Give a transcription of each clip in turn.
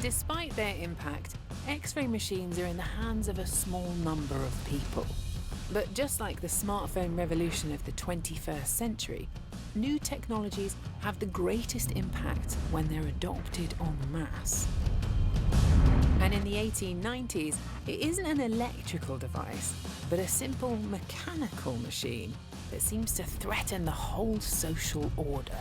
Despite their impact, X-ray machines are in the hands of a small number of people. But just like the smartphone revolution of the 21st century, new technologies have the greatest impact when they're adopted en masse. And in the 1890s, it isn't an electrical device, but a simple mechanical machine that seems to threaten the whole social order.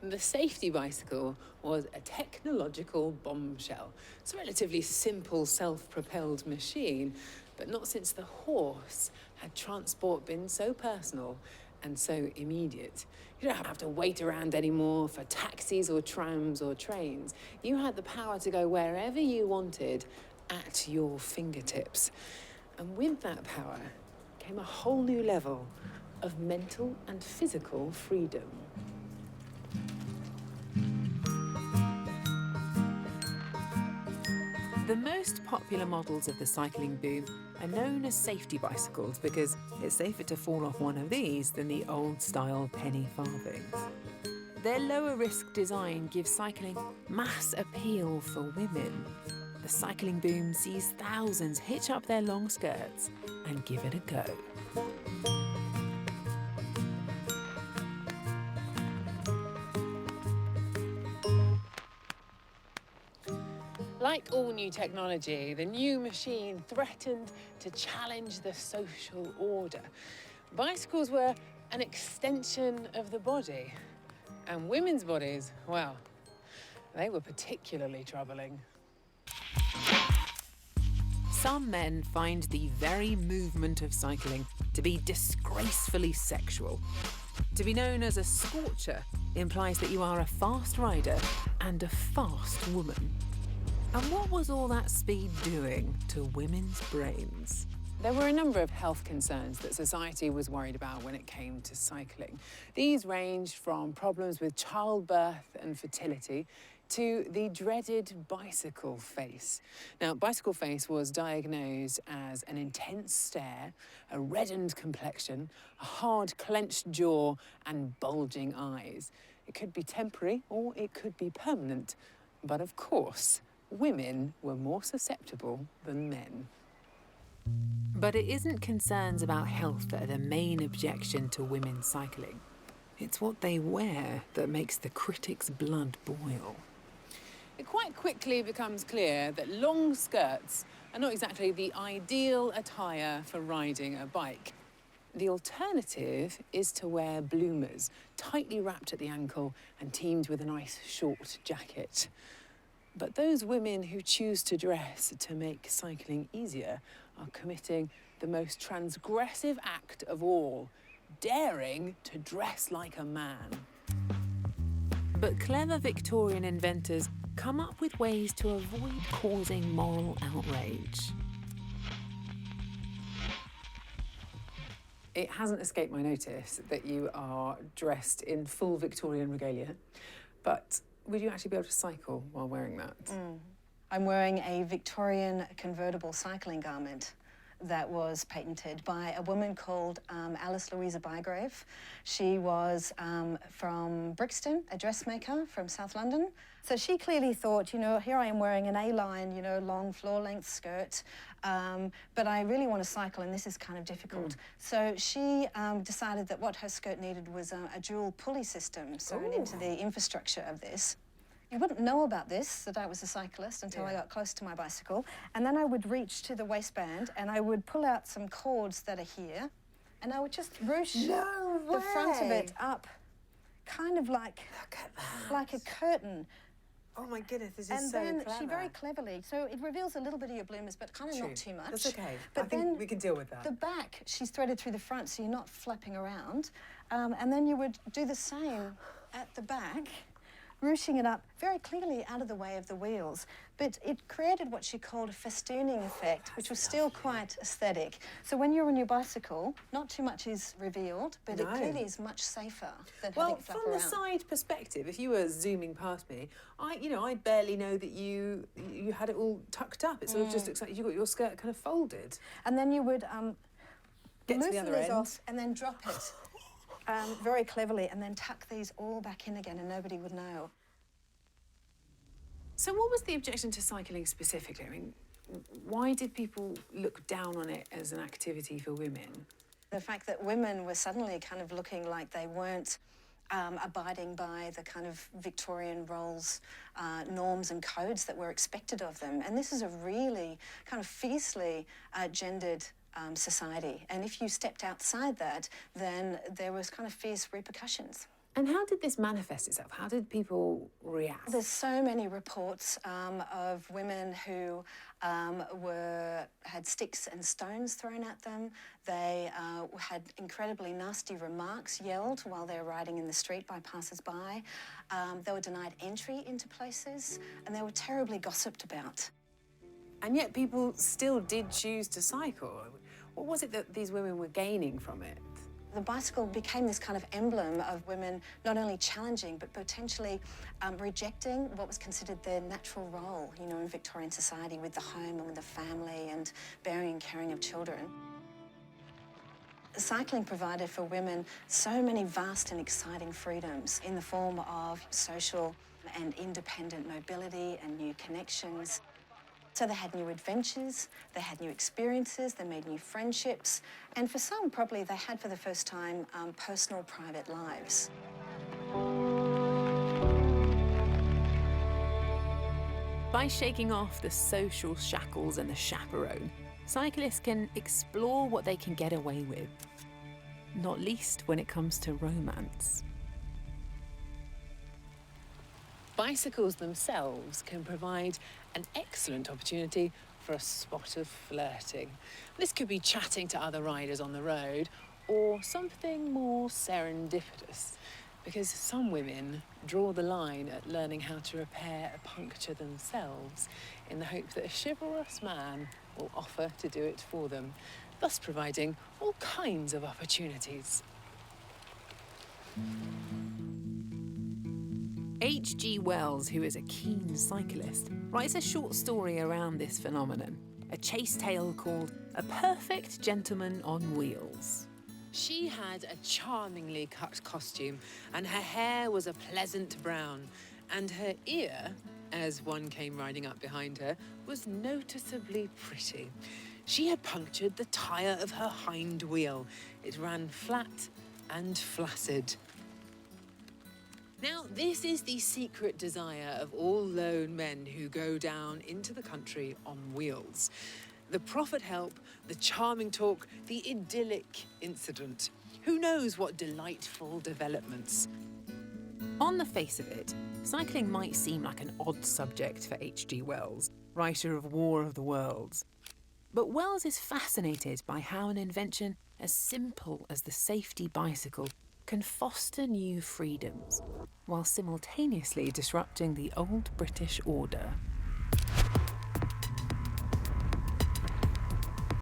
The safety bicycle was a technological bombshell. It's a relatively simple self-propelled machine, but not since the horse had transport been so personal and so immediate. You don't have to wait around anymore for taxis or trams or trains. You had the power to go wherever you wanted at your fingertips. And with that power came a whole new level of mental and physical freedom. The most popular models of the cycling boom are known as safety bicycles because it's safer to fall off one of these than the old-style penny farthings. Their lower-risk design gives cycling mass appeal for women. The cycling boom sees thousands hitch up their long skirts and give it a go. Like all new technology, the new machine threatened to challenge the social order. Bicycles were an extension of the body, and women's bodies, well, they were particularly troubling. Some men find the very movement of cycling to be disgracefully sexual. To be known as a scorcher implies that you are a fast rider and a fast woman. And what was all that speed doing to women's brains? There were a number of health concerns that society was worried about when it came to cycling. These ranged from problems with childbirth and fertility to the dreaded bicycle face. Now, bicycle face was diagnosed as an intense stare, a reddened complexion, a hard clenched jaw, and bulging eyes. It could be temporary or it could be permanent. But of course, women were more susceptible than men. But it isn't concerns about health that are the main objection to women cycling. It's what they wear that makes the critics' blood boil. It quite quickly becomes clear that long skirts are not exactly the ideal attire for riding a bike. The alternative is to wear bloomers, tightly wrapped at the ankle and teamed with a nice short jacket. But those women who choose to dress to make cycling easier are committing the most transgressive act of all, daring to dress like a man. But clever Victorian inventors come up with ways to avoid causing moral outrage. It hasn't escaped my notice that you are dressed in full Victorian regalia, but would you actually be able to cycle while wearing that? I'm wearing a Victorian convertible cycling garment that was patented by a woman called Alice Louisa Bygrave. She was from Brixton, a dressmaker from South London. So she clearly thought, you know, here I am wearing an A-line, you know, long floor-length skirt, but I really want to cycle and this is kind of difficult. So she decided that what her skirt needed was a dual pulley system sewn into the infrastructure of this. You wouldn't know about this, that I was a cyclist, until I got close to my bicycle. And then I would reach to the waistband and I would pull out some cords that are here and I would just ruche the front of it up, kind of like a curtain. Oh my goodness, this is and so then clever. she very cleverly, so it reveals a little bit of your bloomers, but kind of not too much. That's okay. But I think we can deal with that. The back, she's threaded through the front, so you're not flapping around. And then you would do the same at the back, ruching it up very clearly out of the way of the wheels. But it created what she called a festooning effect, which was still quite aesthetic. So when you're on your bicycle, not too much is revealed, but it clearly is much safer than having it flap around. Well, from the side perspective, if you were zooming past me, I barely know that you had it all tucked up. It sort of just looks like you got your skirt kind of folded. And then you would get to the loosen other this end off and then drop it. very cleverly, and then tuck these all back in again and nobody would know. So what was the objection to cycling specifically? I mean, why did people look down on it as an activity for women? The fact that women were suddenly kind of looking like they weren't abiding by the kind of Victorian roles, norms and codes that were expected of them. And this is a really kind of fiercely gendered society. And if you stepped outside that, then there was kind of fierce repercussions. And how did this manifest itself? How did people react? There's so many reports of women who had sticks and stones thrown at them. They had incredibly nasty remarks yelled while they were riding in the street by passers-by. They were denied entry into places, and they were terribly gossiped about. And yet people still did choose to cycle. What was it that these women were gaining from it? The bicycle became this kind of emblem of women not only challenging but potentially rejecting what was considered their natural role, you know, in Victorian society with the home and with the family and bearing and caring of children. Cycling provided for women so many vast and exciting freedoms in the form of social and independent mobility and new connections. So they had new adventures, they had new experiences, they made new friendships, and for some, probably they had for the first time personal, private lives. By shaking off the social shackles and the chaperone, cyclists can explore what they can get away with, not least when it comes to romance. Bicycles themselves can provide an excellent opportunity for a spot of flirting. This could be chatting to other riders on the road or something more serendipitous, because some women draw the line at learning how to repair a puncture themselves in the hope that a chivalrous man will offer to do it for them, thus providing all kinds of opportunities. H.G. Wells, who is a keen cyclist, writes a short story around this phenomenon, a chase tale called A Perfect Gentleman on Wheels. She had a charmingly cut costume, and her hair was a pleasant brown, and her ear, as one came riding up behind her, was noticeably pretty. She had punctured the tyre of her hind wheel. It ran flat and flaccid. Now, this is the secret desire of all lone men who go down into the country on wheels. The proffered help, the charming talk, the idyllic incident. Who knows what delightful developments? On the face of it, cycling might seem like an odd subject for H.G. Wells, writer of War of the Worlds. But Wells is fascinated by how an invention as simple as the safety bicycle can foster new freedoms, while simultaneously disrupting the old British order.